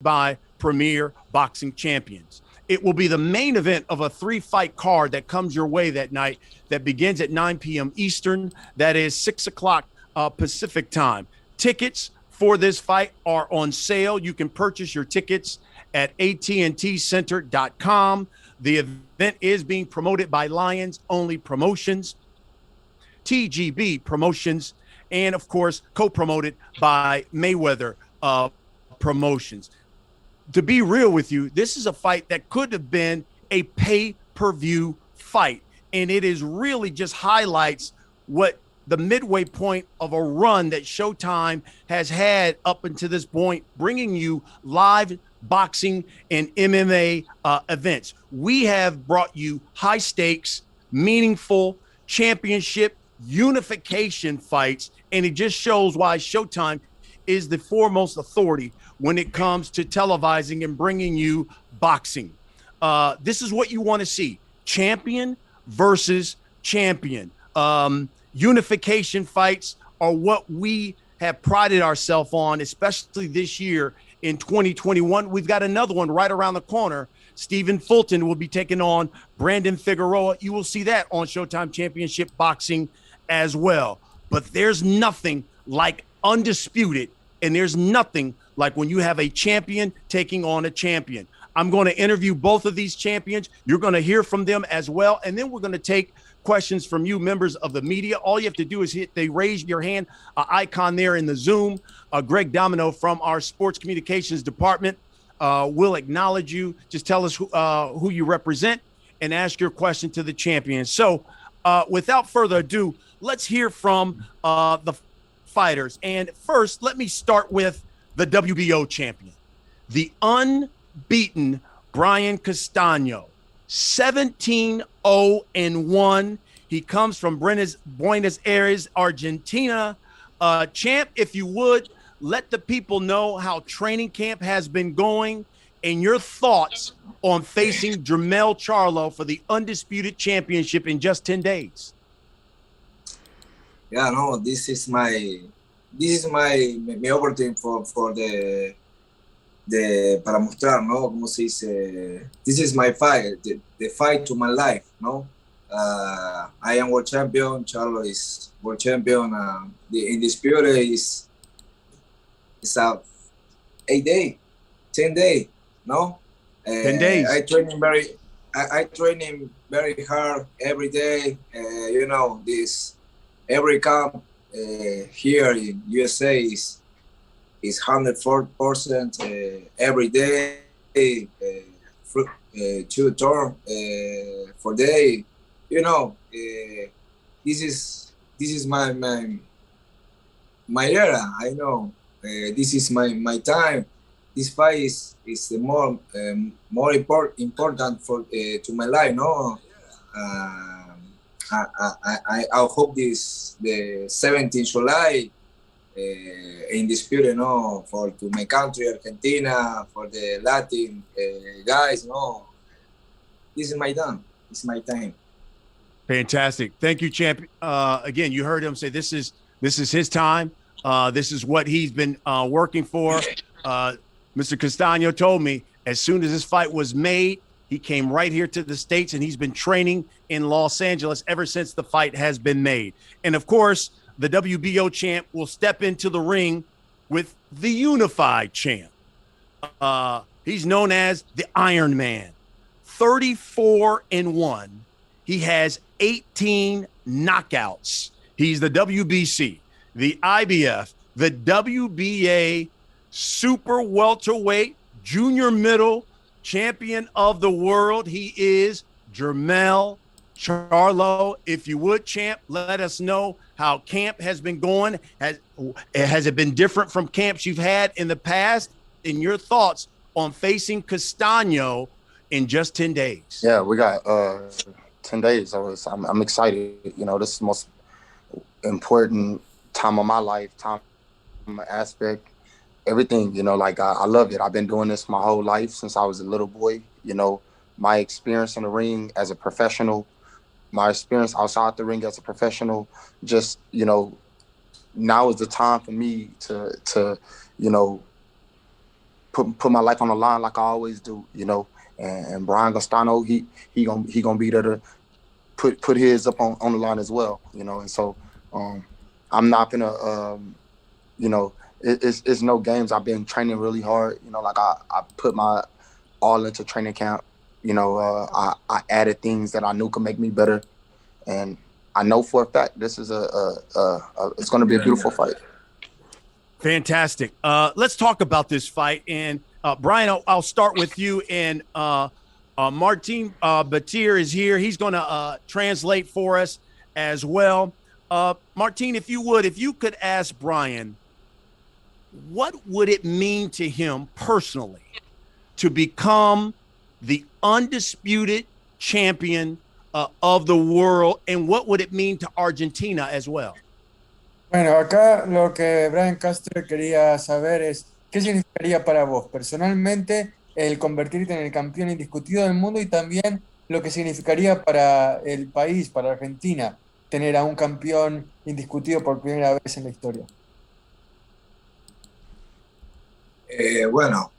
by Premier Boxing Champions. It will be the main event of a 3-fight card that comes your way that night that begins at 9 p.m. Eastern. That is 6 o'clock Pacific time. Tickets for this fight are on sale. You can purchase your tickets at AT&TCenter.com. The event is being promoted by Lions Only Promotions, TGB Promotions, and, of course, co-promoted by Mayweather Promotions. To be real with you, this is a fight that could have been a pay-per-view fight, and it is really just highlights what the midway point of a run that Showtime has had up until this point, bringing you live boxing and MMA events. We have brought you high stakes, meaningful championship unification fights, and it just shows why Showtime is the foremost authority when it comes to televising and bringing you boxing. This is what you want to see: champion versus champion. Unification fights are what we have prided ourselves on, especially this year in 2021. We've got another one right around the corner. Stephen Fulton will be taking on Brandon Figueroa. You will see that on Showtime Championship Boxing as well. But there's nothing like Undisputed, and there's nothing like when you have a champion taking on a champion. I'm going to interview both of these champions. You're going to hear from them as well. And then we're going to take questions from you, members of the media. All you have to do is hit the raise your hand icon there in the Zoom. Greg Domino from our sports communications department will acknowledge you. Just tell us who you represent and ask your question to the champion. So without further ado, let's hear from the fighters. And first, let me start with the WBO champion, the unbeaten Brian Castano, 17-0-1. He comes from Buenos Aires, Argentina. Champ, if you would, let the people know how training camp has been going and your thoughts on facing Jermell Charlo for the Undisputed Championship in just 10 days. Yeah, no, this is my opportunity for the para mostrar, no, como se dice, this is my fight, the fight to my life, no. I am world champion. Charlo is world champion. The Undisputed is a 8 day, 10 day, no. 10 days. I train him very hard every day. You know, this every camp here in USA is 104% every day. 2 turns for day. You know, this is my era. I know this is my time. This fight is the more important for to my life. No, I hope the 17th July Undisputed, no, to my country Argentina, for the Latin guys. No, this is my time. It's my time. Fantastic. Thank you, champ. Again, you heard him say this is his time. This is what he's been working for. Mr. Castano told me as soon as this fight was made, he came right here to the States, and he's been training in Los Angeles ever since the fight has been made. And, of course, the WBO champ will step into the ring with the unified champ. He's known as the Iron Man. 34-1. He has 18 knockouts. He's the WBC, the IBF, the WBA super welterweight junior middle champion of the world. He is Jermell Charlo. If you would, champ, let us know how camp has been going. Has it been different from camps you've had in the past? And your thoughts on facing Castano in just 10 days? Yeah, we got 10 days. I'm excited. You know, this is the most important time of my life, time aspect, everything, you know, like I love it. I've been doing this my whole life since I was a little boy. You know, my experience in the ring as a professional, my experience outside the ring as a professional, just, you know, now is the time for me to you know, put my life on the line like I always do, you know. And Brian Castano, he gonna be there to put his up on the line as well, you know. And so I'm not gonna you know, it's no games. I've been training really hard, you know. Like I put my all into training camp, you know. I added things that I knew could make me better, and I know for a fact this is it's going to be a beautiful fight. Fantastic. Let's talk about this fight. And Brian, I'll start with you. And Martin Batir is here. He's going to translate for us as well. Martin, if you could ask Brian, what would it mean to him personally to become the undisputed champion of the world, and what would it mean to Argentina as well? Bueno, acá lo que Brian Castro quería saber es qué significaría para vos personalmente el convertirte en el campeón indiscutido del mundo, y también lo que significaría para el país, para Argentina, tener a un campeón indiscutido por primera vez en la historia. Bueno,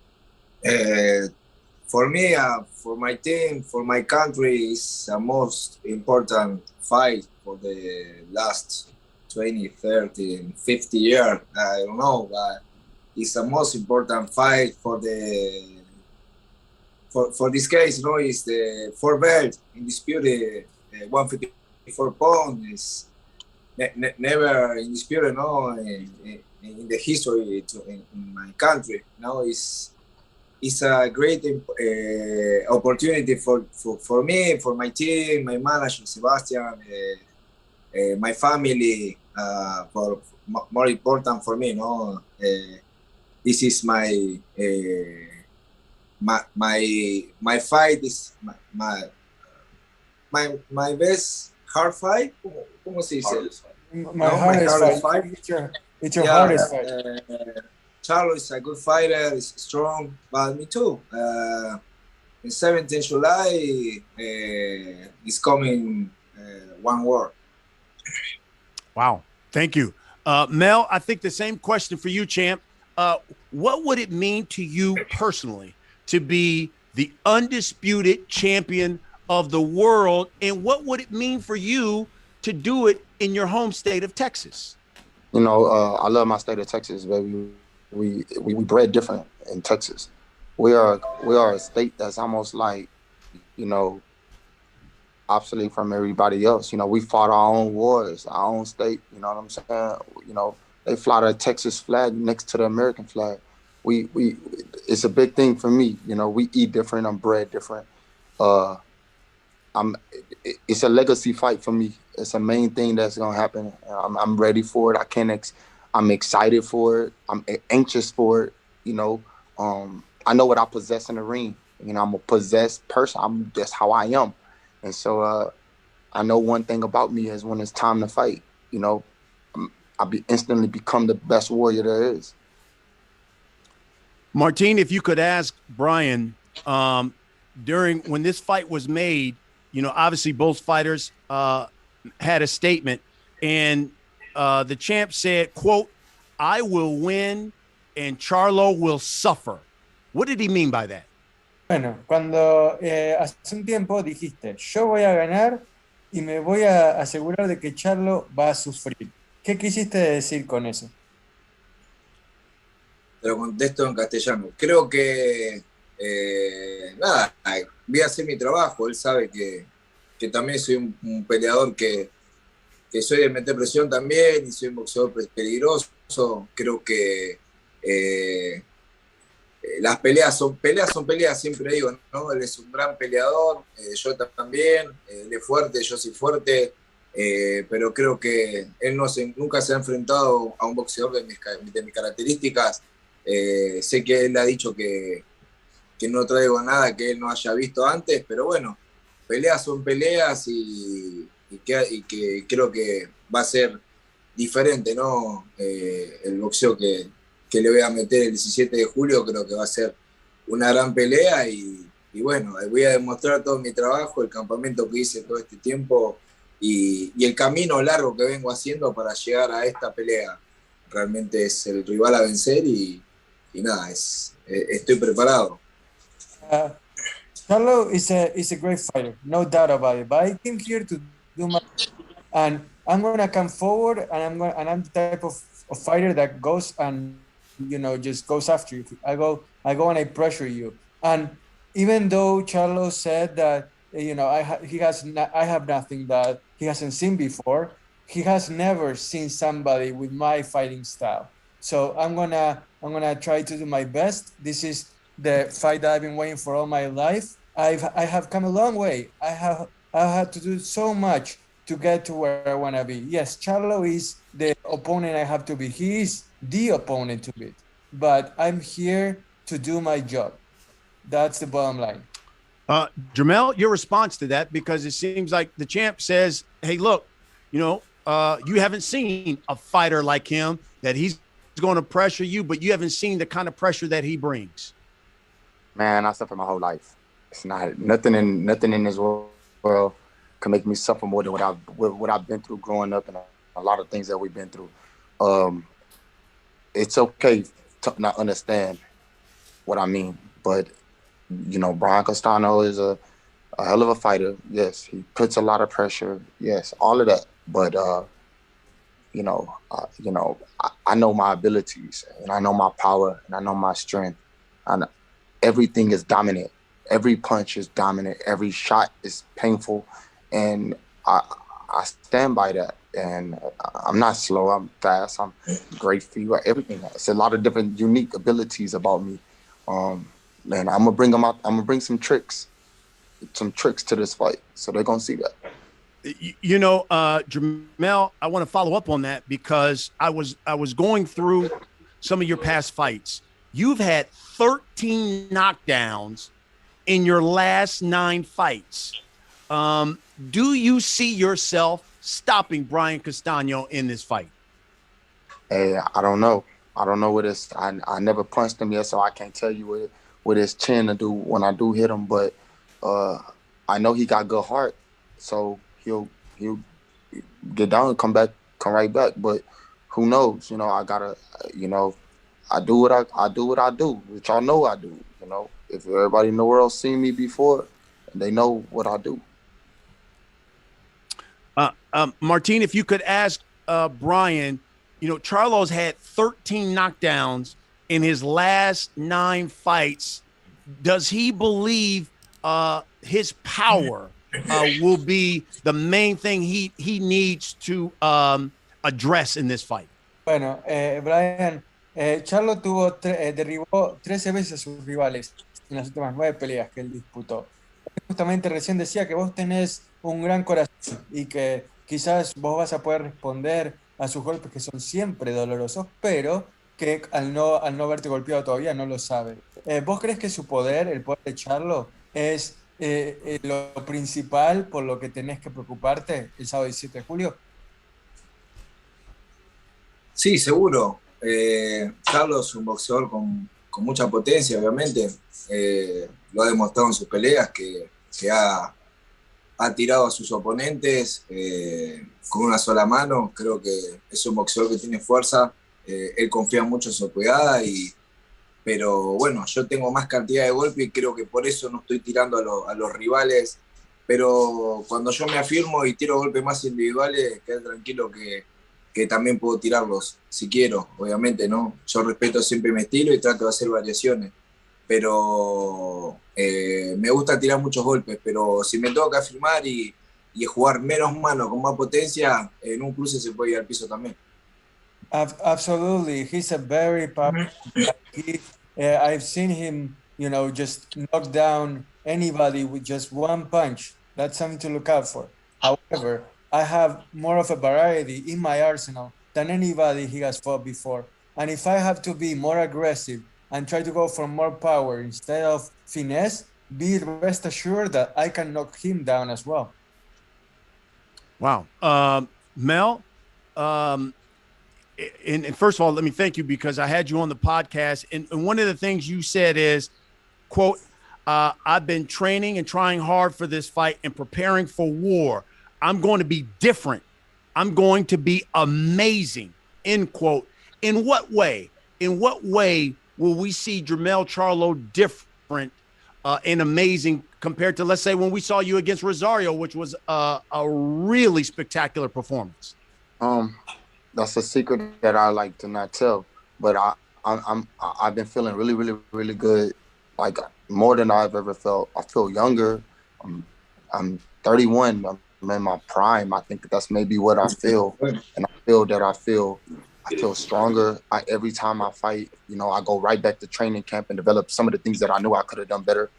for me, for my team, for my country, is the most important fight for the last 20, 30, and 50 years. I don't know, but it's the most important fight for this case. You know, is the 4 belt undisputed 154 pound is never undisputed. No, in the history in my country. Now it's a great opportunity for me, for my team, my manager Sebastian, my family. For more important for me, no. This is my fight is my best hard fight. ¿Cómo se dice? My hardest fight. It's your hardest fight. Charlo is a good fighter, is strong, but me too. In 17 July is coming one war. Wow, thank you. Mel, I think the same question for you, champ. What would it mean to you personally to be the undisputed champion of the world, and what would it mean for you to do it in your home state of Texas? You know, I love my state of Texas, baby. We bred different in Texas. We are a state that's almost like, you know, obsolete from everybody else. You know, we fought our own wars, our own state. You know what I'm saying? You know, they fly the Texas flag next to the American flag. It's a big thing for me. You know, we eat different. I'm bred different. It's a legacy fight for me. It's a main thing that's gonna happen. I'm ready for it. I'm excited for it. I'm anxious for it. You know, I know what I possess in the ring. You know, I'm a possessed person. That's how I am. And so I know one thing about me is when it's time to fight, you know, instantly become the best warrior there is. Martin, if you could ask Brian, when this fight was made, you know, obviously both fighters had a statement, and the champ said, quote, "I will win and Charlo will suffer." What did he mean by that? Bueno, cuando hace un tiempo dijiste, yo voy a ganar y me voy a asegurar de que Charlo va a sufrir. ¿Qué quisiste decir con eso? Te lo contesto en castellano. Creo que, nada, voy a hacer mi trabajo. Él sabe que también soy un peleador que soy de meter presión también, y soy un boxeador peligroso. Creo que las peleas son peleas, siempre digo, ¿no? Él es un gran peleador, yo también, él es fuerte, yo soy fuerte, pero creo que él nunca se ha enfrentado a un boxeador de mis características. Sé que él ha dicho que no traigo nada que él no haya visto antes, pero bueno, peleas son peleas, y que creo que va a ser diferente, ¿no? El boxeo que le voy a meter el 17 de julio, creo que va a ser una gran pelea, y bueno, voy a demostrar todo mi trabajo, el campamento que hice todo este tiempo, y el camino largo que vengo haciendo para llegar a esta pelea. Realmente es el rival a vencer, y nada, es estoy preparado. Charlo is a great fighter, no doubt about it. But I came here to do my, and I'm gonna come forward, and I'm the type of fighter that goes and just goes after you. I go and I pressure you. And even though Charlo said that I have nothing that he hasn't seen before, he has never seen somebody with my fighting style. So I'm gonna try to do my best. This is the fight that I've been waiting for all my life. I have come a long way. I had to do so much to get to where I want to be. Yes, Charlo is the opponent I have to be. He is the opponent to beat. But I'm here to do my job. That's the bottom line. Jermell, your response to that, because it seems like the champ says, hey, look, you haven't seen a fighter like him, that he's going to pressure you, but you haven't seen the kind of pressure that he brings. Man, I suffered my whole life. It's not nothing in this world can make me suffer more than what I've been through growing up and a lot of things that we've been through. It's okay to not understand what I mean, but Brian Castano is a hell of a fighter. Yes, he puts a lot of pressure. Yes, all of that. But I know my abilities, and I know my power, and I know my strength, and everything is dominant. Every punch is dominant. Every shot is painful, and I stand by that. And I'm not slow. I'm fast. I'm great feet. Everything. It's a lot of different unique abilities about me. And I'm gonna bring them out. I'm gonna bring some tricks to this fight, so they're gonna see that. Jermell, I want to follow up on that because I was going through some of your past fights. You've had 13 knockdowns in your last 9 fights. Do you see yourself stopping Brian Castano in this fight? Hey, I don't know. I don't know what it's. I never punched him yet, so I can't tell you what his chin to do when I do hit him. But I know he got good heart, so he'll get down and come right back. But who knows? I gotta. I do what I do, which y'all know I do. If everybody in the world seen me before, they know what I do. Martin, if you could ask Brian, Charlo's had 13 knockdowns in his last 9 fights. Does he believe his power will be the main thing he needs to address in this fight? Bueno, Brian, Charlo derribó 13 veces a sus rivales en las últimas 9 peleas que él disputó. Justamente recién decía que vos tenés un gran corazón y que quizás vos vas a poder responder a sus golpes que son siempre dolorosos, pero que al no haberte golpeado todavía no lo sabe. ¿Vos crees que su poder, el poder de Charlo, es lo principal por lo que tenés que preocuparte el sábado 17 de julio? Sí, seguro. Charlo es un boxeador con mucha potencia, obviamente. Lo ha demostrado en sus peleas que ha tirado a sus oponentes con una sola mano. Creo que es un boxeador que tiene fuerza. Él confía mucho en su pegada, pero bueno, yo tengo más cantidad de golpe y creo que por eso no estoy tirando a los rivales. Pero cuando yo me afirmo y tiro golpes más individuales, quedé tranquilo que también puedo tirarlos si quiero, obviamente, ¿no? Yo respeto siempre mi estilo y trato de hacer variaciones. Pero me gusta tirar muchos golpes, pero si me tengo que afirmar y jugar menos mano con más potencia, en un cruce se puede ir al piso también. Absolutely, he's a very powerful guy. I've seen him, just knock down anybody with just one punch. That's something to look out for. However, I have more of a variety in my arsenal than anybody he has fought before. And if I have to be more aggressive and try to go for more power instead of finesse, be rest assured that I can knock him down as well. Wow. Mel, and first of all, let me thank you because I had you on the podcast. And one of the things you said is, quote, I've been training and trying hard for this fight and preparing for war. I'm going to be different. I'm going to be amazing, end quote. In what way? In what way will we see Jermell Charlo different and amazing compared to, let's say, when we saw you against Rosario, which was a really spectacular performance? That's a secret that I like to not tell, but I've been feeling really, really, really good, like more than I've ever felt. I feel younger. I'm 31. I'm in my prime. I think that's maybe what I feel, and I feel that I feel stronger. Every time I fight, you know, I go right back to training camp and develop some of the things that I knew I could have done better.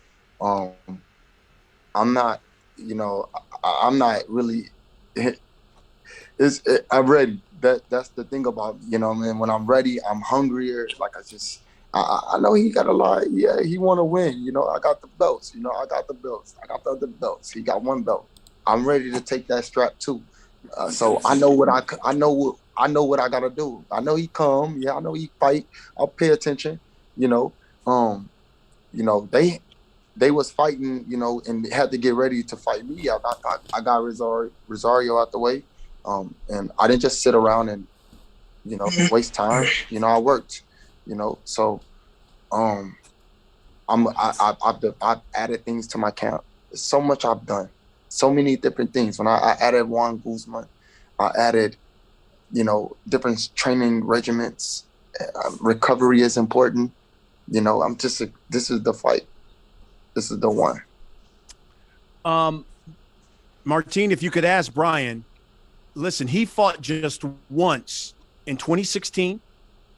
I'm not, you know, I'm not really. I'm ready. That's the thing about, you know, man. When I'm ready, I'm hungrier. Like I know he got a lot. Yeah, he want to win. You know, I got the belts. You know, I got the belts. I got the other belts. He got one belt. I'm ready to take that strap too. So I know what I know what I gotta do. I know he come. Yeah, I know he fight. I'll pay attention. You know, they was fighting. You know, and had to get ready to fight me. I got Rosario out the way. And I didn't just sit around and, you know, waste time. You know, I worked, you know, so I've added things to my camp. There's so much I've done, so many different things. When I added Juan Guzman, I added, you know, different training regiments. Recovery is important. You know, this is the fight. This is the one. Martin, if you could ask Brian, listen, he fought just once in 2016,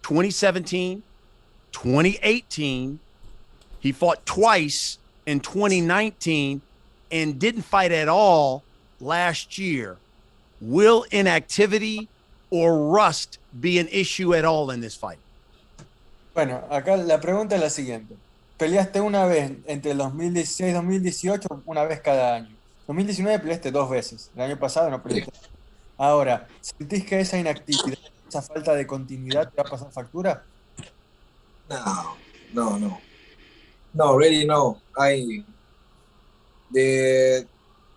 2017, 2018. He fought twice in 2019 and didn't fight at all last year. Will inactivity or rust be an issue at all in this fight? Bueno, acá la pregunta es la siguiente. Peleaste una vez entre el 2016 y 2018, una vez cada año. 2019 peleaste 2 veces. El año pasado no peleaste. Ahora, ¿sentís que esa inactividad, esa falta de continuidad te va a pasar factura? No, really no. The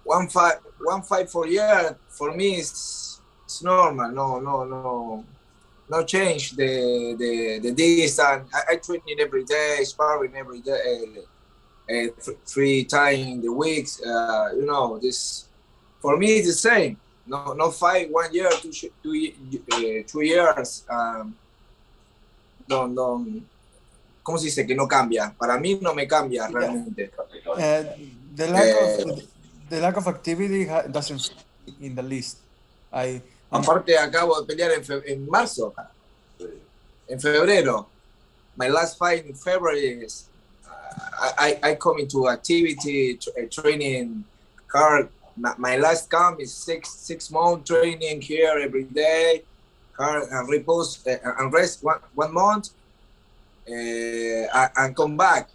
one fight for year for me is normal. No change the distance. I training every day, sparring every day, 3 times in the weeks. You know, this for me is the same. No fight 1 year, 2 years. ¿Cómo se dice que no cambia? Para mí no me cambia realmente. The lack of activity doesn't fit in the list. Aparte acabo de pelear en marzo, en febrero. My last fight in February is I come into activity training card. My last camp is six month training here every day, and repose and rest one month, and come back.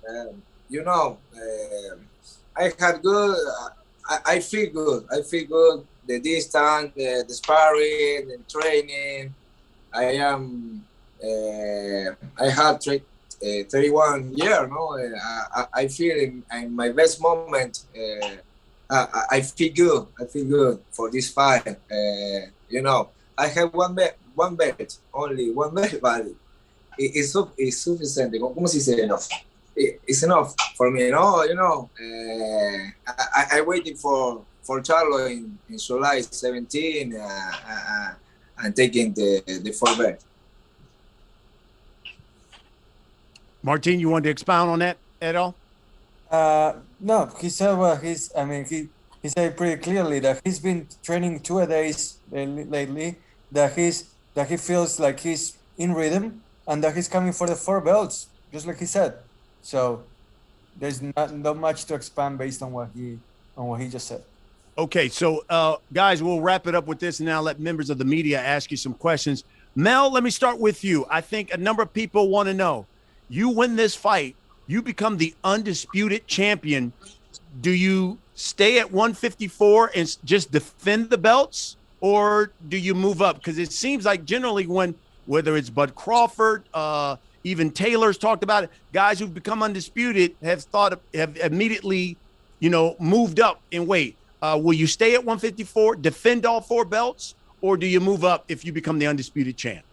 You know, I had good. I feel good. I feel good. The distance, the sparring, the training. I had 31 years. No, I feel in my best moment. I feel good. I feel good for this fight. You know, I have one bet, only one bet, but it's sufficient. ¿Cómo se dice enough? It's enough for me. No, you know, I waited for Charlo in July 17 and taking the 4 bet. Martin, you wanted to expound on that at all? No, he said he said pretty clearly that he's been training 2 days lately, that he feels like he's in rhythm and that he's coming for the 4 belts, just like he said. So there's not much to expand based on what he just said. Okay, so guys, we'll wrap it up with this and now let members of the media ask you some questions. Mel, let me start with you. I think a number of people want to know, you win this fight, you become the undisputed champion. Do you stay at 154 and just defend the belts, or do you move up? Because it seems like generally whether it's Bud Crawford, even Taylor's talked about it, guys who've become undisputed have immediately, moved up in weight. Will you stay at 154, defend all 4 belts, or do you move up if you become the undisputed champ?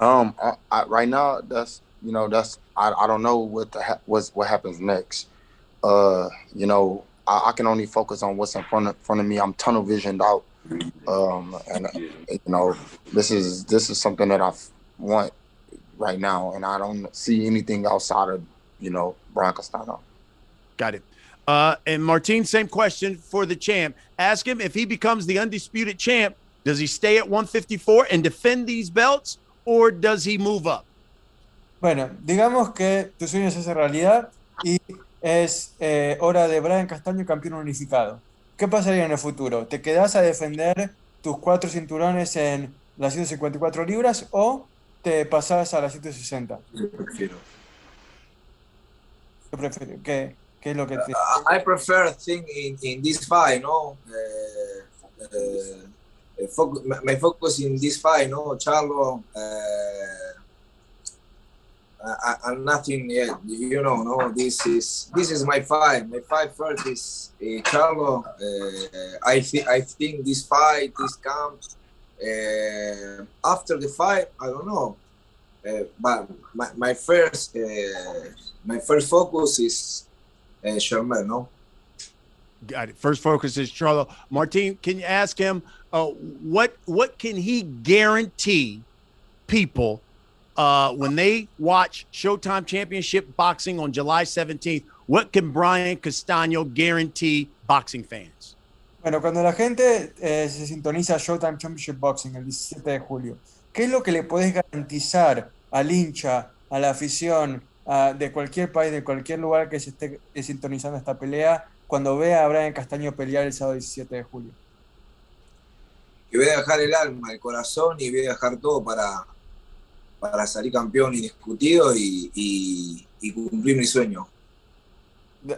Right now, you know, I don't know what happens next. You know, I can only focus on what's in front of me. I'm tunnel visioned out. And you know, this is something that I want right now, and I don't see anything outside of, you know, Brian Castano. Got it. And Martin, same question for the champ. Ask him if he becomes the undisputed champ, does he stay at 154 and defend these belts, or does he move up? Bueno, digamos que tu sueño se hace realidad y es hora de Brian Castaño campeón unificado. ¿Qué pasaría en el futuro? ¿Te quedás a defender tus 4 cinturones en las 154 libras o te pasás a las 160? Yo prefiero. ¿Qué es lo que te... I prefer thing in this fight, no? My focus in this fight, no, Charlo. I'm nothing yet, you know. No, this is my fight. My fight first is Charlo. I think this fight, this camp. After the fight, I don't know. But my first focus is Jermell, no? Got it. First focus is Charlo. Martin, can you ask him what can he guarantee people when they watch Showtime Championship Boxing on July 17th? What can Brian Castano guarantee boxing fans? Bueno, cuando la gente se sintoniza Showtime Championship Boxing el 17 de julio, ¿qué es lo que le podés garantizar al hincha, a la afición de cualquier país, de cualquier lugar que se esté sintonizando esta pelea, cuando vea a Brian Castano pelear el sábado 17 de julio? Y voy a dejar el alma, el corazón, y voy a dejar todo para salir campeón indiscutido y cumplir mi sueño.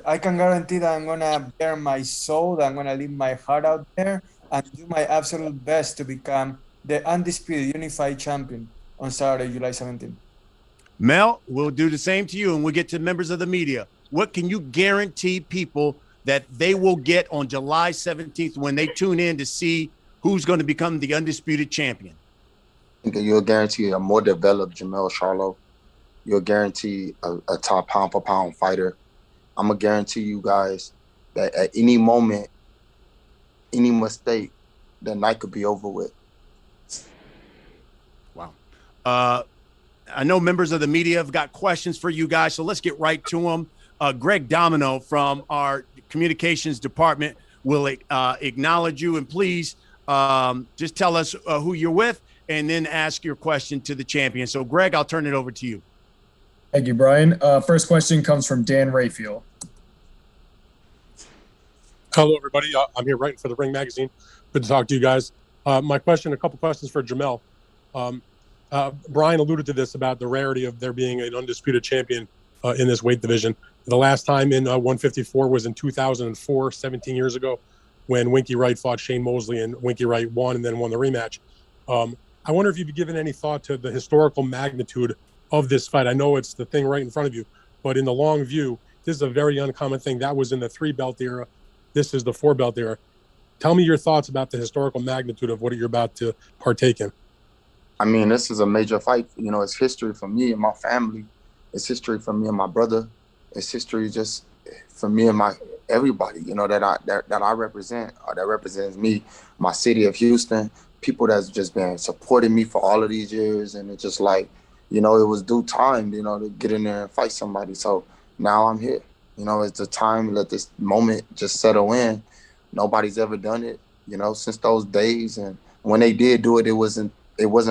I can guarantee that I'm gonna bear my soul, that I'm gonna leave my heart out there and do my absolute best to become the undisputed unified champion on Saturday, July 17th. Mel, we'll do the same to you, and we'll get to members of the media. What can you guarantee people that they will get on July 17th when they tune in to see who's going to become the undisputed champion? I think you'll guarantee a more developed Jermell Charlo. You'll guarantee a top pound-for-pound fighter. I'm going to guarantee you guys that at any moment, any mistake, the night could be over with. Wow. I know members of the media have got questions for you guys, so let's get right to them. Greg Domino from our communications department will acknowledge you, and please just tell us who you're with and then ask your question to the champion. So, Greg, I'll turn it over to you. Thank you, Brian. First question comes from Dan Rayfield. Hello, everybody. I'm here writing for the Ring Magazine. Good to talk to you guys. My question, a couple questions for Jermell. Brian alluded to this about the rarity of there being an undisputed champion in this weight division. The last time in 154 was in 2004, 17 years ago, when Winky Wright fought Shane Mosley, and Winky Wright won and then won the rematch. I wonder if you've given any thought to the historical magnitude of this fight. I know it's the thing right in front of you, but in the long view, this is a very uncommon thing. That was in the 3-belt era. This is the 4-belt era. Tell me your thoughts about the historical magnitude of what you're about to partake in. I mean, this is a major fight. You know, it's history for me and my family. It's history for me and my brother. It's history just for me and my everybody, you know, that I represent, or that represents me, my city of Houston, people that's just been supporting me for all of these years. And it's just like, you know, it was due time, you know, to get in there and fight somebody. So now I'm here. You know, it's the time to let this moment just settle in. Nobody's ever done it, you know, since those days. And when they did do it, it wasn't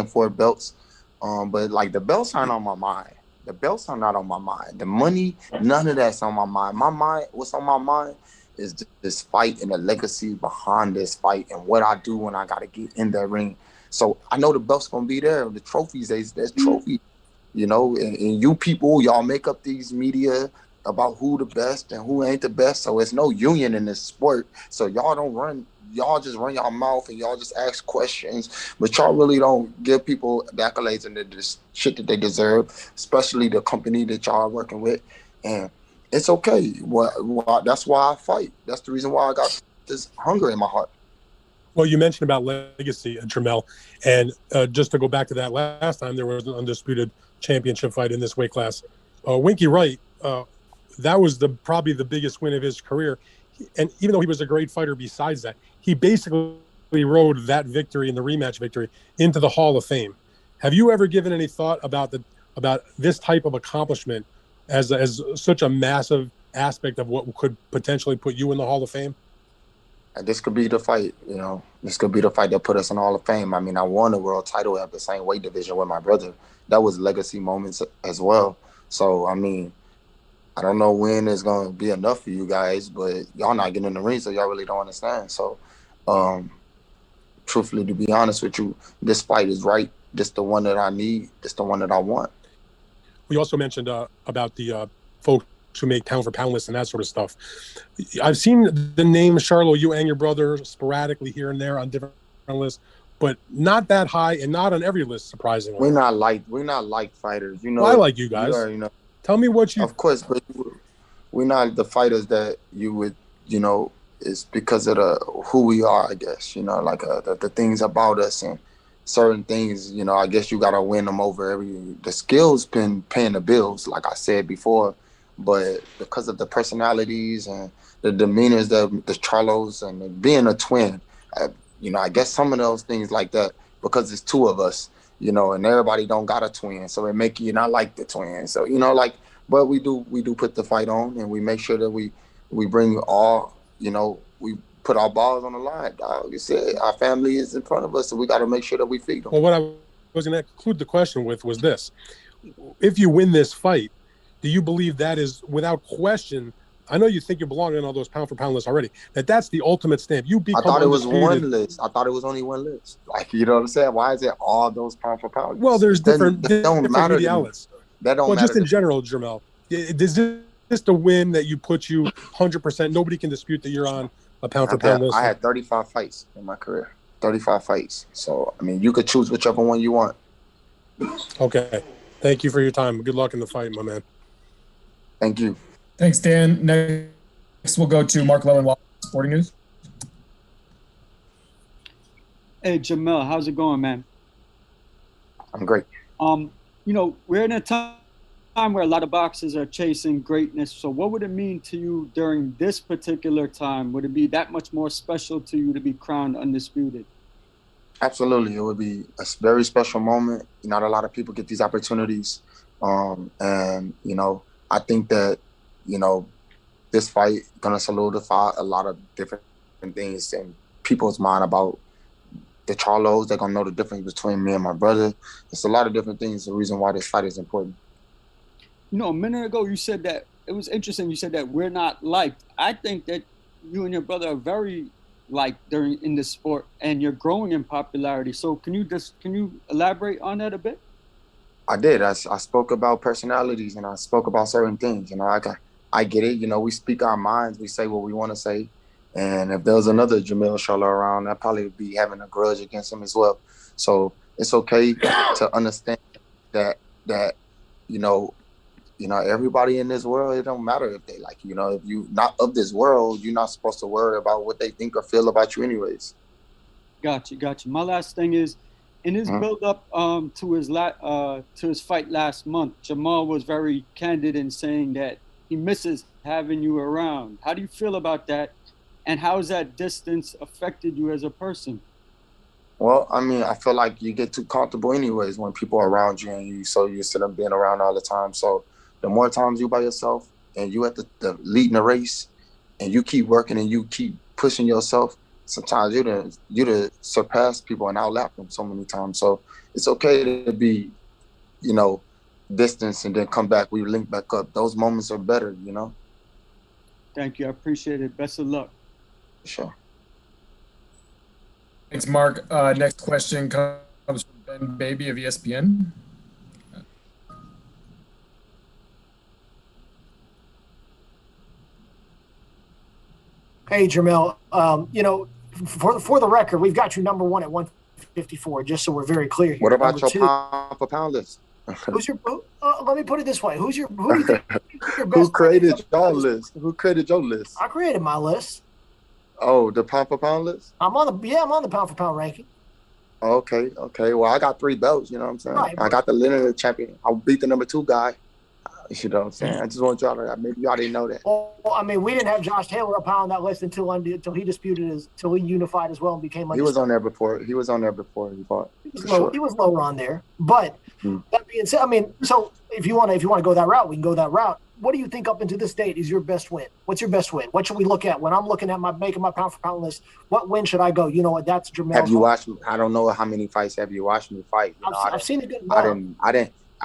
for belts. But like the belts aren't on my mind. The belts are not on my mind. The money, none of that's on my mind. My mind, what's on my mind is this fight and the legacy behind this fight and what I do when I got to get in that ring. So I know the belt's going to be there. The trophies, there's trophy, you know, and you people, y'all make up these media about who the best and who ain't the best. So it's no union in this sport. So y'all just run y'all mouth and y'all just ask questions, but y'all really don't give people the accolades and the shit that they deserve, especially the company that y'all are working with. And it's okay. Well, that's why I fight. That's the reason why I got this hunger in my heart. Well, you mentioned about legacy, Jermell, and just to go back to that last time, there was an undisputed championship fight in this weight class. Winky Wright, that was probably the biggest win of his career. And even though he was a great fighter besides that, he basically rode that victory and the rematch victory into the Hall of Fame. Have you ever given any thought about this type of accomplishment as such a massive aspect of what could potentially put you in the Hall of Fame? This could be the fight, This could be the fight that put us in the Hall of Fame. I mean, I won a world title at the same weight division with my brother. That was legacy moments as well. So, I mean, I don't know when it's going to be enough for you guys, but y'all not getting in the ring, so y'all really don't understand. So, truthfully, to be honest with you, this fight is right. This the one that I need. This the one that I want. We also mentioned about the folks who make pound for pound lists and that sort of stuff. I've seen the name Charlo, you and your brother, sporadically here and there on different lists, but not that high and not on every list, surprisingly. We're not like fighters, Well, I like you guys. Tell me what you. Of course, but we're not the fighters that you would, it's because of who we are, I guess. Like the things about us and certain things. I guess you gotta win them over the skills been paying the bills, like I said before. But because of the personalities and the demeanors, the Charlos, and being a twin, I guess some of those things like that, because it's two of us, and everybody don't got a twin, so it make you not like the twin. So, but we do put the fight on, and we make sure that we bring all, we put our balls on the line. Like you said, our family is in front of us, so we got to make sure that we feed them. Well, what I was going to conclude the question with was this. If you win this fight, do you believe that is, without question, I know you think you belong in all those pound for pound lists already, that's the ultimate stamp. You become I thought it was undisputed. one list. I thought it was only one list. Like, you know what I'm saying? Why is it all those pound for pound lists? Well, there's different matter media outlets. That don't matter. Well, just in general, Jermell, is this the win that you put you 100%? Nobody can dispute that you're on a pound for pound list. I had 35 fights in my career. 35 fights. So, I mean, you could choose whichever one you want. Okay. Thank you for your time. Good luck in the fight, my man. Thank you. Thanks, Dan. Next, we'll go to Mark Lowenwald, Sporting News. Hey, Jermell, how's it going, man? I'm great. We're in a time where a lot of boxers are chasing greatness. So what would it mean to you during this particular time? Would it be that much more special to you to be crowned undisputed? Absolutely. It would be a very special moment. Not a lot of people get these opportunities. I think that, this fight gonna solidify a lot of different things in people's mind about the Charlos. They're gonna know the difference between me and my brother. It's a lot of different things. The reason why this fight is important. A minute ago you said that it was interesting. You said that we're not liked. I think that you and your brother are very liked in this sport, and you're growing in popularity. So can you elaborate on that a bit? I did. I spoke about personalities, and I spoke about certain things. I get it. We speak our minds. We say what we want to say. And if there was another Jermell Charlo around, I'd probably be having a grudge against him as well. So it's okay to understand that everybody in this world, it don't matter if they like you. If you not of this world, you're not supposed to worry about what they think or feel about you anyways. Got you. My last thing is, in his build-up to his fight last month, Jermell was very candid in saying that he misses having you around. How do you feel about that? And how has that distance affected you as a person? Well, I mean, I feel like you get too comfortable anyways when people are around you and you so used to them being around all the time. So the more times you by yourself and you at the leading the race and you keep working and you keep pushing yourself, sometimes you'd surpass people and outlap them so many times. So it's okay to be, distance and then come back. We link back up. Those moments are better, Thank you. I appreciate it. Best of luck. Sure. Thanks, Mark. Next question comes from Ben Baby of ESPN. Hey, Jermell. For the record, we've got you number one at 154, just so we're very clear here. What about your pound for pound list? Who's your? Let me put it this way: who do you think your best? Who created your list? Who created your list? I created my list. Oh, the pound for pound list? I'm on the pound for pound ranking. Okay. Well, I got 3 belts. You know what I'm saying? Right. I got the linear champion. I beat the number 2 guy. You know what I'm saying? I just want y'all to, maybe y'all didn't know that. Well, I mean, we didn't have Josh Taylor up high on that list until he unified as well and became. He was on there before. He fought. He was lower on there. But that being said, I mean, so if you want to go that route, we can go that route. What do you think up into this date is your best win? What's your best win? What should we look at when I'm looking at making my pound for pound list? What win should I go? You know what? That's Jermell. Have you watched me? I don't know how many fights have you watched me fight. You know, I've seen a good amount. I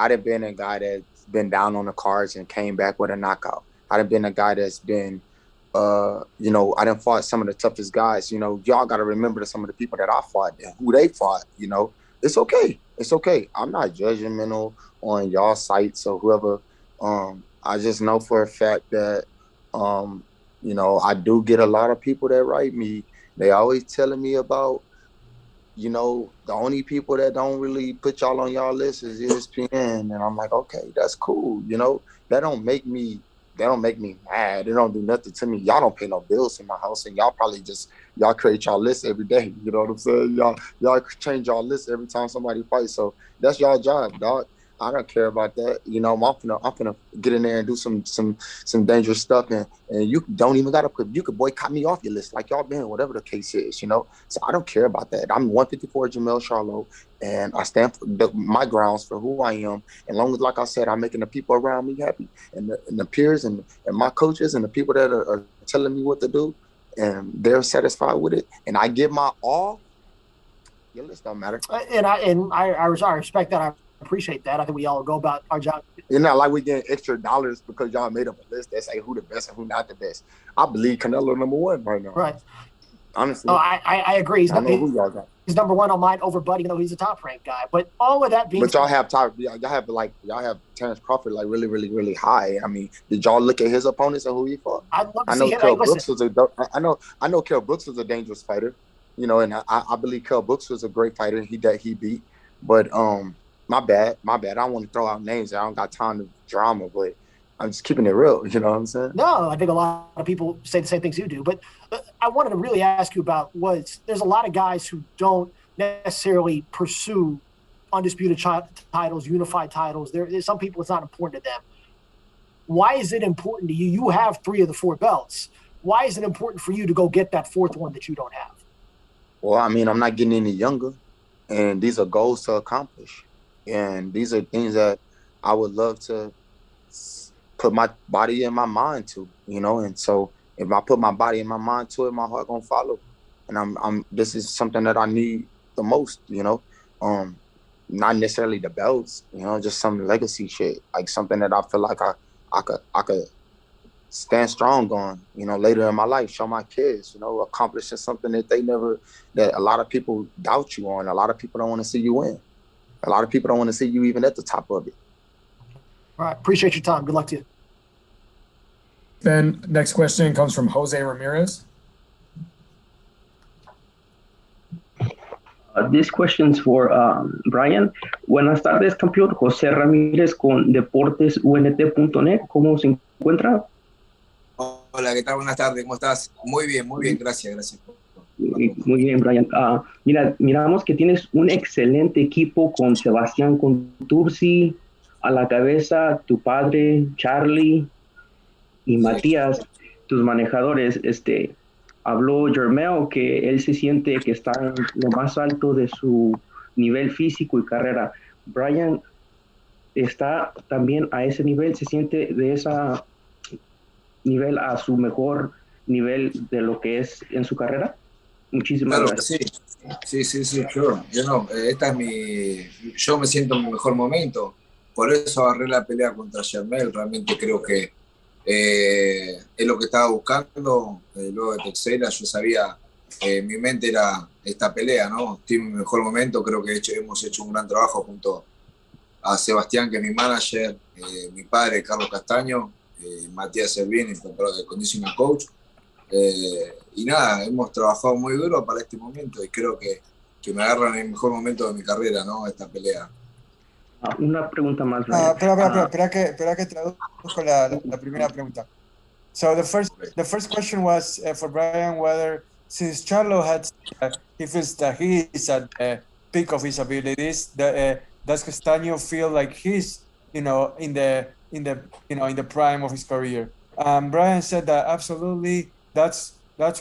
didn't been a guy that's been down on the cards and came back with a knockout. I done been a guy that's been, you know, I done fought some of the toughest guys. You know, y'all got to remember some of the people that I fought and who they fought. You know, it's okay. It's okay. I'm not judgmental on y'all sites or whoever. I just know for a fact that, you know, I do get a lot of people that write me. They always telling me about, you know, the only people that don't really put y'all on y'all list is ESPN. And I'm like, okay, that's cool. You know, that don't make me mad. It don't do nothing to me. Y'all don't pay no bills in my house, and y'all probably y'all create y'all list every day. You know what I'm saying? Y'all change y'all list every time somebody fights. So that's y'all job, dog. I don't care about that. You know, I'm finna get in there and do some dangerous stuff, and you don't even you could boycott me off your list like y'all been, whatever the case is, you know. So I don't care about that. I'm 154 Jermell Charlo, and I stand for my grounds for who I am. As long as, like I said, I'm making the people around me happy, and the peers and my coaches and the people that are telling me what to do, and they're satisfied with it, and I give my all. Your list don't matter. And I respect that. I appreciate that. I think we all go about our job. It's not like we getting extra dollars because y'all made up a list that say who the best and who not the best. I believe Canelo #1 right now. Right. Honestly. Oh, I agree. I know who y'all got. He's #1 on mine over Buddy, even though he's a top ranked guy. But all of that being y'all have y'all have Terrence Crawford like really, really, really high. I mean, did y'all look at his opponents and who he fought? I know Kell Brooks was a dangerous fighter, you know, and I believe Kell Brooks was a great fighter. He beat, but my bad. I don't want to throw out names. I don't got time to drama, but I'm just keeping it real. You know what I'm saying? No, I think a lot of people say the same things you do. But I wanted to really ask you about there's a lot of guys who don't necessarily pursue undisputed titles, unified titles. There's some people it's not important to them. Why is it important to you? You have 3 of the 4 belts. Why is it important for you to go get that 4th one that you don't have? Well, I mean, I'm not getting any younger, and these are goals to accomplish. And these are things that I would love to put my body and my mind to, you know. And so if I put my body and my mind to it, my heart gonna follow. And this is something that I need the most, you know. Not necessarily the belts, you know, just some legacy shit, like something that I feel like I could stand strong on, you know, later in my life, show my kids, you know, accomplishing something that a lot of people doubt you on. A lot of people don't want to see you win. A lot of people don't want to see you even at the top of it. All right. Appreciate your time. Good luck to you. Then next question comes from Jose Ramirez. This question's for Brian. Buenas tardes, campeón. José Ramírez con deportesunt.net. ¿Cómo se encuentra? Hola, ¿qué tal? Buenas tardes. ¿Cómo estás? Muy bien. Gracias. Muy bien, Brian. Miramos que tienes un excelente equipo con Sebastián Contursi a la cabeza, tu padre, Charlie y Matías, tus manejadores. Habló Jermell que él se siente que está en lo más alto de su nivel físico y carrera. Brian está también a ese nivel, se siente de ese nivel a su mejor nivel de lo que es en su carrera. Muchísimas gracias. Sí, sure. Yo me siento en mi mejor momento. Por eso agarré la pelea contra Jermell. Realmente creo que es lo que estaba buscando. Luego de Texera, yo sabía, mi mente era esta pelea, ¿no? Estoy en mi mejor momento. Creo que hemos hecho un gran trabajo junto a Sebastián, que es mi manager, mi padre, Carlos Castaño, Matías Servín, el conditioning coach. Y nada, hemos trabajado muy duro para este momento y creo que me agarran en el mejor momento de mi carrera, ¿no? Esta pelea. Una pregunta más. Espera que traduzco la primera pregunta. So the first question was for Brian whether since Charlo had he feels that he is at peak of his abilities. Does Castano feel like he's, in the prime of his career? Brian said that absolutely. That's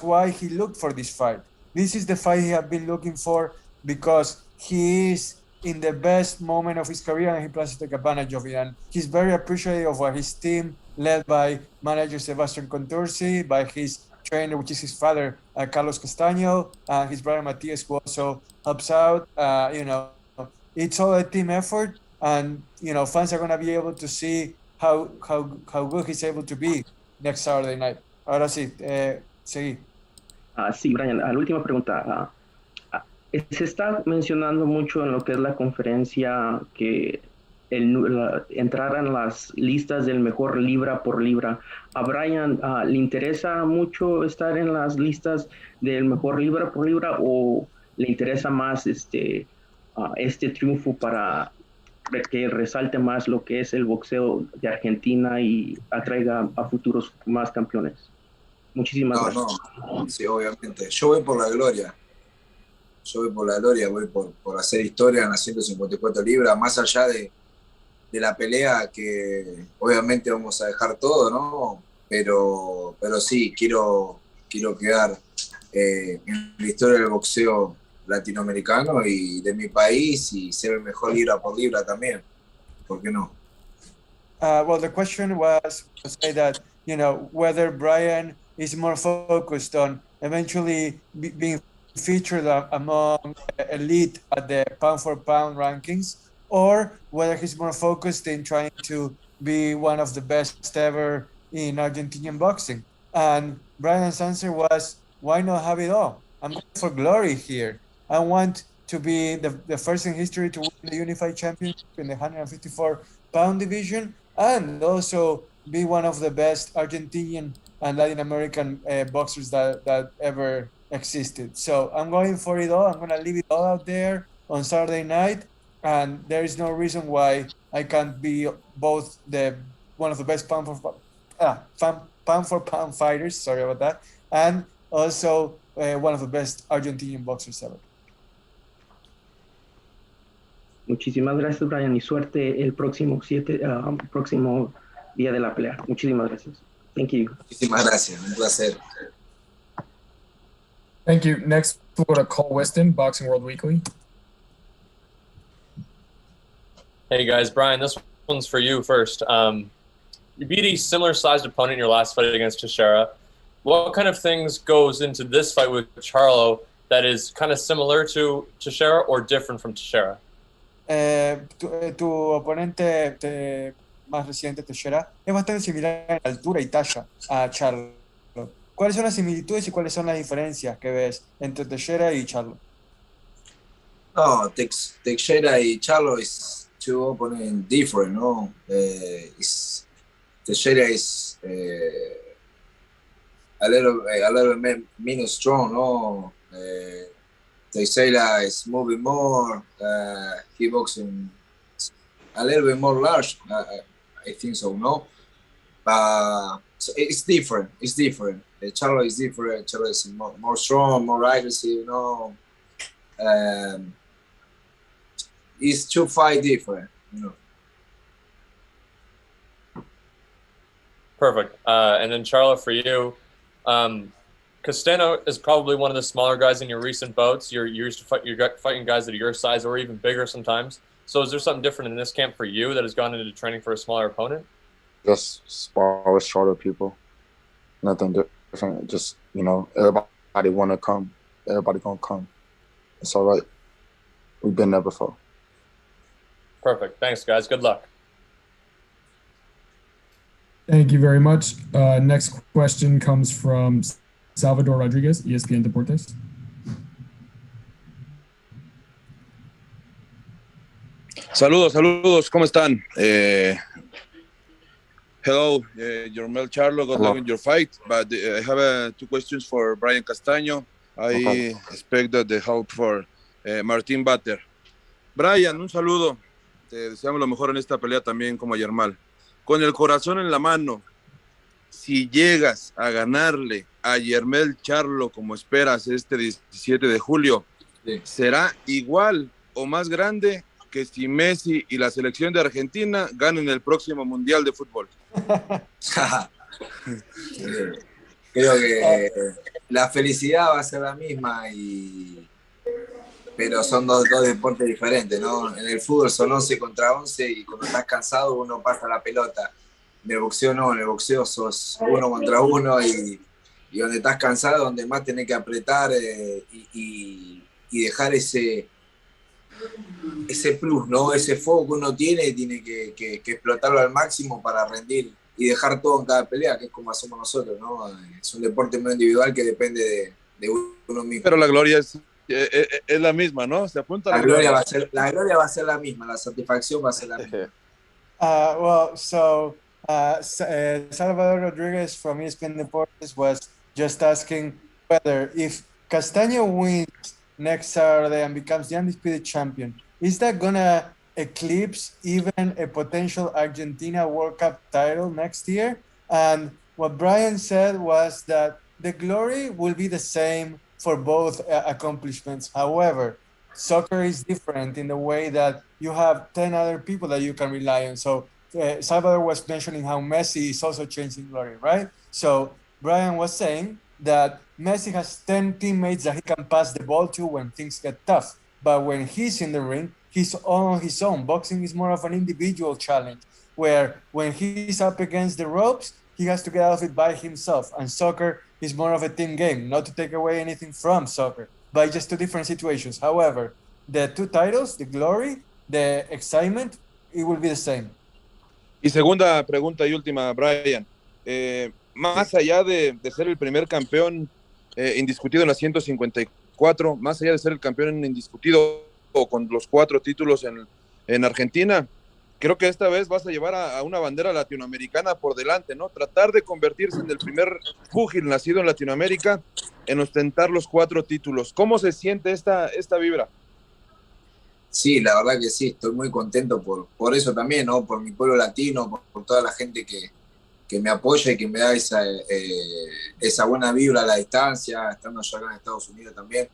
why he looked for this fight. This is the fight he had been looking for because he is in the best moment of his career and he plans to take advantage of it. And he's very appreciative of what his team, led by manager Sebastian Contursi, by his trainer, which is his father, Carlos Castano, and his brother Matias, who also helps out. It's all a team effort, and fans are going to be able to see how good he's able to be next Saturday night. Ahora sí, seguí. Sí, Brian, la última pregunta. Se está mencionando mucho en lo que es la conferencia que entraran las listas del mejor libra por libra. ¿A Brian le interesa mucho estar en las listas del mejor libra por libra o le interesa más este triunfo para que resalte más lo que es el boxeo de Argentina y atraiga a futuros más campeones? Muchísimas gracias. No, sí, obviamente. Yo voy por la gloria. Voy por hacer historia en las 154 libras, más allá de la pelea que obviamente vamos a dejar todo, ¿no? Pero sí, quiero quedar en la historia del boxeo latinoamericano y de mi país y ser el mejor libra por libra también. ¿Por qué no? Well, the question was to say that, whether Brian is more focused on eventually being featured among elite at the pound-for-pound rankings, or whether he's more focused in trying to be one of the best ever in Argentinian boxing. And Brian's answer was, why not have it all? I'm going for glory here. I want to be the first in history to win the unified championship in the 154-pound division, and also be one of the best Argentinian and Latin American boxers that ever existed. So I'm going for it all. I'm going to leave it all out there on Saturday night, and there is no reason why I can't be both one of the best pound for pound fighters. Sorry about that, and also one of the best Argentinian boxers ever. Muchísimas gracias, Brian, y suerte el próximo día de la pelea. Muchísimas gracias. Thank you. Muchísimas gracias. Un placer. Thank you. Next, we'll go to Cole Whiston, Boxing World Weekly. Hey guys, Brian, this one's for you first. You beat a similar-sized opponent in your last fight against Teixeira. What kind of things goes into this fight with Charlo that is kind of similar to Teixeira or different from Teixeira? Tu oponente más reciente, Teixeira, es bastante similar en altura y talla a Charlo. ¿Cuáles son las similitudes y cuáles son las diferencias que ves entre Teixeira y Charlo? No, Teixeira y Charlo is two opponents different, no? Teixeira is a little menos strong, no? Teixeira is moving more. He boxing a little bit more large. I think so, no? So it's different. Charlo is different. Charlo is more strong, more aggressive, no? It's two fight different, Perfect. And then Charlo, for you, Castano is probably one of the smaller guys in your recent bouts. You're used to fighting guys that are your size or even bigger sometimes. So is there something different in this camp for you that has gone into training for a smaller opponent? Just spar with shorter people. Nothing different. Just, everybody want to come. Everybody going to come. It's all right. We've been there before. Perfect. Thanks, guys. Good luck. Thank you very much. Next question comes from Salvador Rodriguez, ESPN Deportes. Saludos, ¿cómo están? Hello, Jermell Charlo, good luck in your fight. But I have two questions for Brian Castano. I expect that the help for Martín Bater. Brian, un saludo. Te deseamos lo mejor en esta pelea también como a Jermell. Con el corazón en la mano, si llegas a ganarle a Jermell Charlo como esperas este 17 de julio, ¿será igual o más grande que si Messi y la selección de Argentina ganen el próximo Mundial de Fútbol? Creo que la felicidad va a ser la misma, pero son dos deportes diferentes, ¿no? En el fútbol son 11 contra 11 y cuando estás cansado uno pasa la pelota. En el boxeo no, en el boxeo sos 1 contra 1 y donde estás cansado, donde más tenés que apretar y dejar ese plus, ¿no? Ese fuego que uno tiene que explotarlo al máximo para rendir y dejar todo en cada pelea, que es como hacemos nosotros, ¿no? Es un deporte muy individual que depende de uno mismo. Pero la gloria es la misma, ¿no? Se apunta a la gloria va a ser la misma, la satisfacción va a ser la misma. Salvador Rodriguez from ESPN Deportes was just asking whether if Castano wins next Saturday and becomes the undisputed champion, is that gonna eclipse even a potential Argentina World Cup title next year? And what Brian said was that the glory will be the same for both accomplishments. However, soccer is different in the way that you have 10 other people that you can rely on. So Salvador was mentioning how Messi is also changing glory, right? So Brian was saying that Messi has 10 teammates that he can pass the ball to when things get tough. But when he's in the ring, he's on his own. Boxing is more of an individual challenge, where when he's up against the ropes, he has to get out of it by himself. And soccer is more of a team game, not to take away anything from soccer, but just 2 different situations. However, the 2 titles, the glory, the excitement, it will be the same. Y segunda pregunta y última, Brian. Más allá de ser el primer campeón indiscutido en la 154, más allá de ser el campeón indiscutido con los 4 títulos en Argentina, creo que esta vez vas a llevar a una bandera latinoamericana por delante, ¿no? Tratar de convertirse en el primer púgil nacido en Latinoamérica en ostentar los 4 títulos. ¿Cómo se siente esta vibra? Sí, la verdad que sí, estoy muy contento por eso también, ¿no? Por mi pueblo latino, por toda la gente que me apoya y que me da esa buena vibra a la distancia, estando yo acá en Estados Unidos también.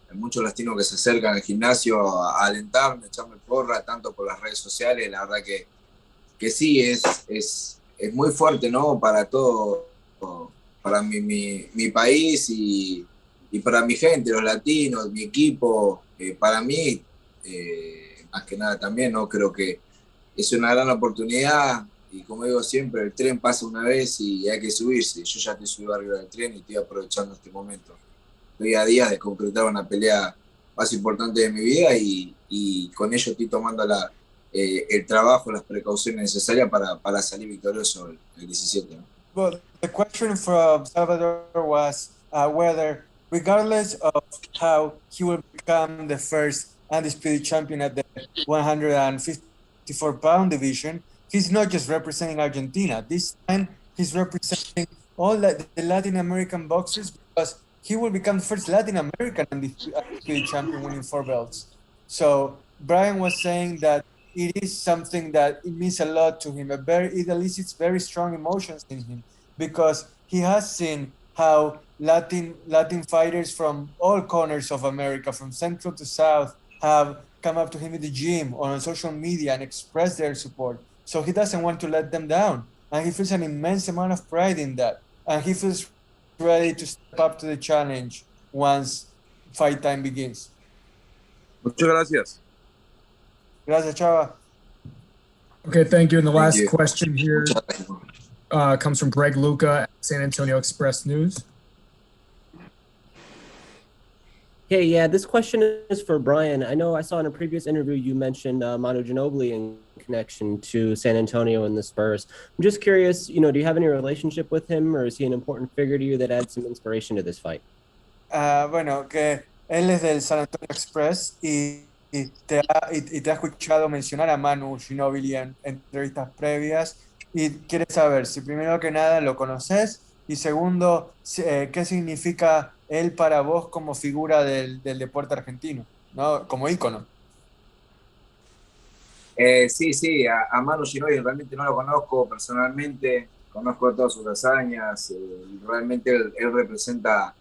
Hay muchos latinos que se acercan al gimnasio a alentarme, a echarme porra, tanto por las redes sociales. La verdad que sí, es muy fuerte, ¿no? Para todo, para mi país y para mi gente, los latinos, mi equipo, para mí, más que nada también, ¿no? Creo que es una gran oportunidad y como digo siempre, el tren pasa una vez y hay que subirse. Yo ya estoy subido arriba del tren y estoy aprovechando este momento. Estoy a días de concretar una pelea más importante de mi vida y con ello estoy tomando el trabajo, las precauciones necesarias para salir victorioso el 17. ¿No? Well, the question from Salvador was whether, regardless of how he will become the first undisputed champion at the 154-pound division, he's not just representing Argentina. This time, he's representing all the Latin American boxers because he will become the first Latin American undisputed champion winning 4 belts. So Brian was saying that it is something that it means a lot to him. It elicits very strong emotions in him because he has seen how Latin fighters from all corners of America, from central to south, have come up to him in the gym or on social media and expressed their support. So he doesn't want to let them down. And he feels an immense amount of pride in that. And he feels ready to step up to the challenge once fight time begins. Muchas gracias. Gracias, Chava. Okay, thank you. And the last question here comes from Greg Luca, San Antonio Express News. Hey, yeah, this question is for Brian. I know I saw in a previous interview you mentioned Manu Ginobili in connection to San Antonio and the Spurs. I'm just curious, do you have any relationship with him, or is he an important figure to you that adds some inspiration to this fight? Bueno, que él es del San Antonio Express y te ha escuchado mencionar a Manu Ginobili en entrevistas previas y quiere saber si primero que nada lo conoces y segundo, ¿qué significa él para vos como figura del deporte argentino, ¿no? Como ícono? Sí, a Manu Ginobili realmente no lo conozco personalmente, conozco todas sus hazañas, realmente él representa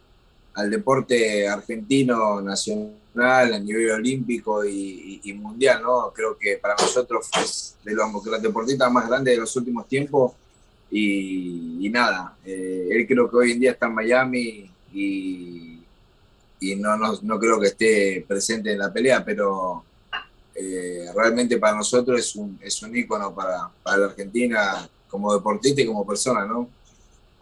al deporte argentino nacional a nivel olímpico y mundial, ¿no? Creo que para nosotros es de los deportistas más grandes de los últimos tiempos y nada, él creo que hoy en día está en Miami y no creo que esté presente en la pelea, pero realmente para nosotros es un ícono para la Argentina como deportista y como persona, ¿no?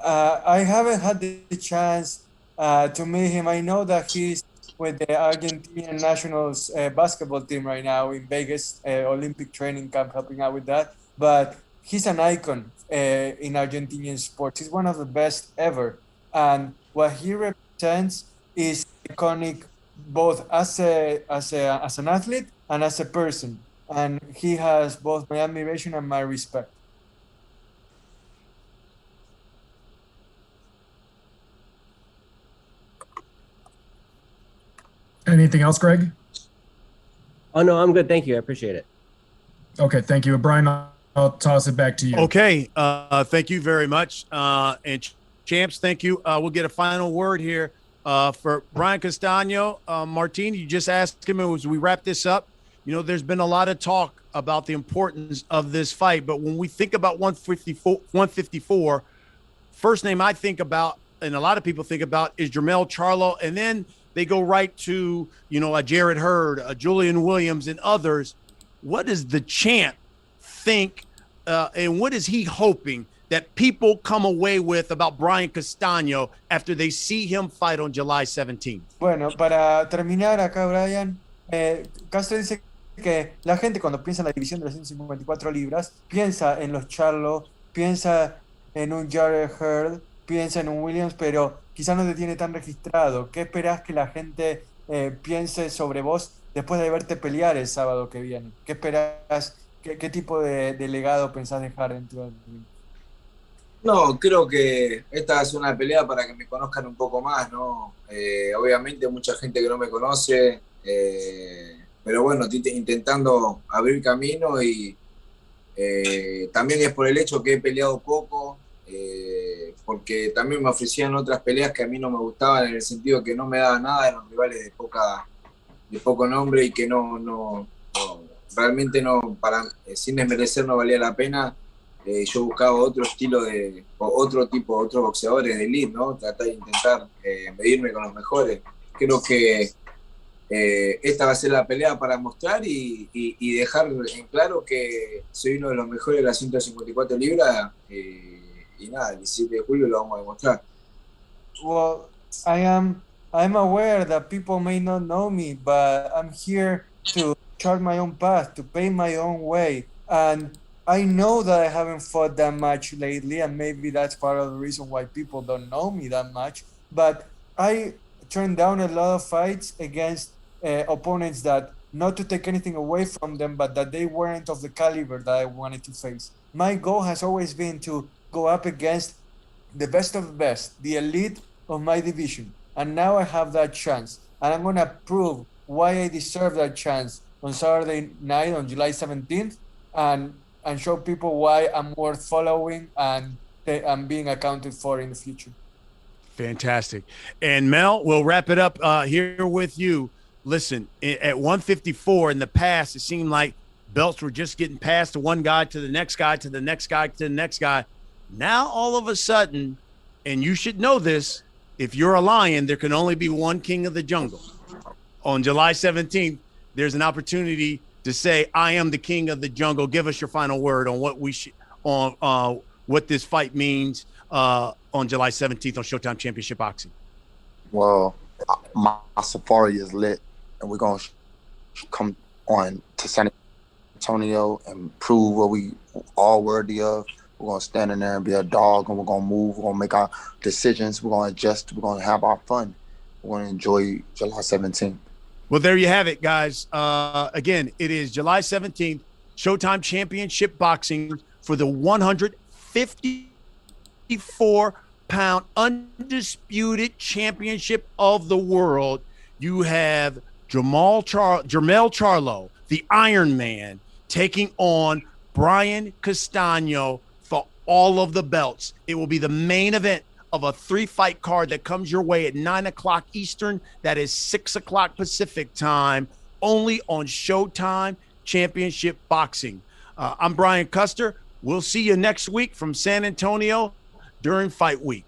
I haven't had the chance to meet him. I know that he's with the Argentinian nationals basketball team right now in Vegas, Olympic training camp, helping out with that. But he's an icon in Argentinian sports. He's one of the best ever. And what he represents is iconic both as an athlete and as a person. And he has both my admiration and my respect. Anything else, Greg? Oh, no, I'm good. Thank you. I appreciate it. Okay, thank you. Brian, I'll toss it back to you. Okay, thank you very much. And champs, thank you. We'll get a final word here for Brian Castano. Martin, you just asked him as we wrap this up. You know, there's been a lot of talk about the importance of this fight, but when we think about 154, first name I think about, and a lot of people think about, is Jermell Charlo, and then they go right to, you know, a Jarrett Hurd, a Julian Williams, and others. What does the champ think, and what is he hoping that people come away with about Brian Castano after they see him fight on July 17th? Bueno, para terminar acá, Brian, Castro dice que la gente cuando piensa en la división de las 154 libras, piensa en los Charlo, piensa en un Jarrett Hurd, piensa en un Williams, pero quizás no te tiene tan registrado. ¿Qué esperás que la gente piense sobre vos después de verte pelear el sábado que viene? ¿Qué esperás? ¿Qué tipo de legado pensás dejar dentro del ring? No, creo que esta es una pelea para que me conozcan un poco más, ¿no? Obviamente mucha gente que no me conoce, pero bueno, intentando abrir camino y también es por el hecho que he peleado poco, porque también me ofrecían otras peleas que a mí no me gustaban en el sentido que no me daban nada, eran rivales de poco nombre y que no realmente no, sin desmerecer no valía la pena. Yo buscaba otro otros boxeadores de elite, ¿no? Tratar de intentar medirme con los mejores. Creo que esta va a ser la pelea para mostrar y dejar en claro que soy uno de los mejores de las 154 libras y nada, el 17 de julio lo vamos a demostrar. Well, I'm aware that people may not know me, but I'm here to chart my own path, to pave my own way. And I know that I haven't fought that much lately, and maybe that's part of the reason why people don't know me that much. But I turned down a lot of fights against opponents that, not to take anything away from them, but that they weren't of the caliber that I wanted to face. My goal has always been to go up against the best of the best, the elite of my division. And now I have that chance. And I'm going to prove why I deserve that chance on Saturday night, on July 17th, and show people why I'm worth following and being accounted for in the future. Fantastic. And Mel, we'll wrap it up here with you. Listen, at 154 in the past, it seemed like belts were just getting passed to one guy, to the next guy, to the next guy, to the next guy. Now, all of a sudden, and you should know this, if you're a lion, there can only be one king of the jungle. On July 17th, there's an opportunity to say, I am the king of the jungle. Give us your final word on what what this fight means on July 17th on Showtime Championship Boxing. Well, my safari is lit, and we're going to come on to San Antonio and prove what we all worthy of. We're going to stand in there and be a dog, and we're going to move. We're going to make our decisions. We're going to adjust. We're going to have our fun. We're going to enjoy July 17th. Well, there you have it, guys. Again, it is July 17th, Showtime Championship Boxing for the 154-pound undisputed championship of the world. You have Jermell Charlo, the Iron Man, taking on Brian Castano for all of the belts. It will be the main event of a 3-fight card that comes your way at 9 o'clock Eastern. That is 6 o'clock Pacific time, only on Showtime Championship Boxing. I'm Brian Custer. We'll see you next week from San Antonio during fight week.